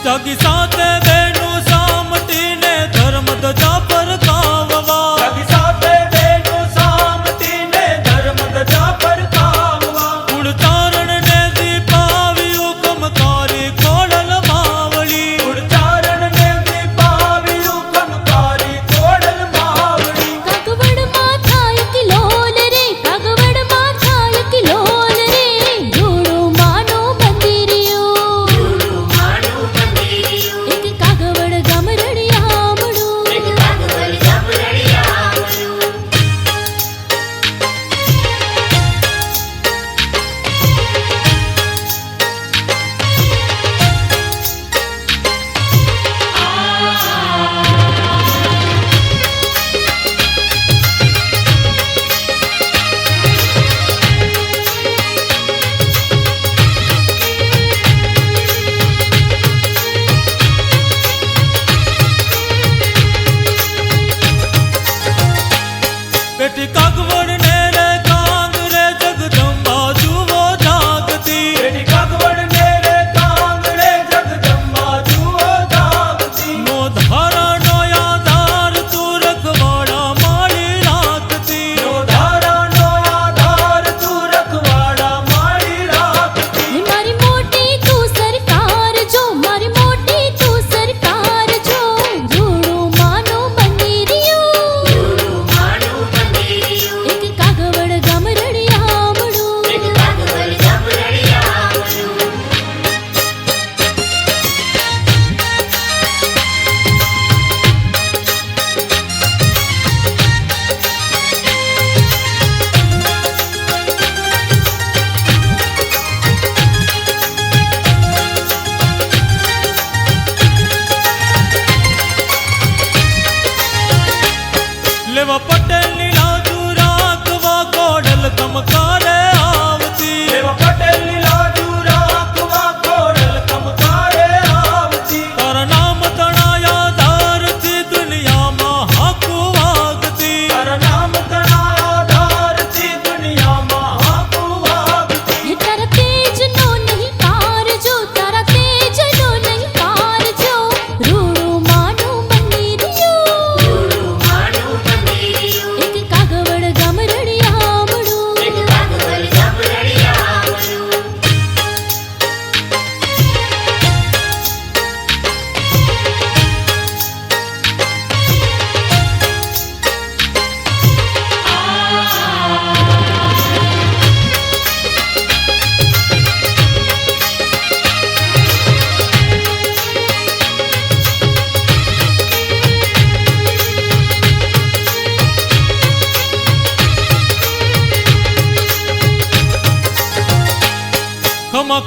સગી સાથે બેનું સામટીને ધર્મ ધજા ફરકાવવા, સગી સાથે બેનું સામટીને ધર્મ ધજા ફરકાવવા, કુળચારણ ને દીપાવી હુકમકારી ખોડલ માવળી, કુળચારણ ને દીપાવી હુકમકારી ખોડલ માવળી. કાગવડમાં થાય કિલોલ રે, કાગવડમાં થાય કિલોલ રે, જોડું માનું મંદિરિયું, એક કાગવડ ગામ રણિયામણું, બેટી કાગવડ ને રે કાંગ રે જગદંબા જુઓ જાગતી, બેટી કાગવડ ને રે કાંગ રે જગદંબા જુઓ જાગતી. નો ધારા નો આધાર તું રખવાડા માળી રાખતી, નો ધારાનો આધાર તું રખવાડા માળી રાખતી. હે મારી મોટી તું સરકાર જો, મારી મોટી તું સરકાર જો, જોડું માનું મંદિરિયું, એક કાગવડ ગામ રણિયામણું, લેવા પટેલ ની લાજુ રાખવા ખોડલ કમકારે આવતી, એવા પટેલની લાજુ રાખવા ખોડલ કમકારે આવતી. તારા નામ તણાયા ધારથી દુનિયામાં હાકુ વાગતી, તારા નામ તણા આધારથી દુનિયામાં હાકુ વાગતી. હે તારા તેજનો નહીં પાર જો, તારા તેજનો નહીં પાર જો, રૂડું માનું મંદિરિયું, એક કાગવડ ગામ રણિયામણું, ખમા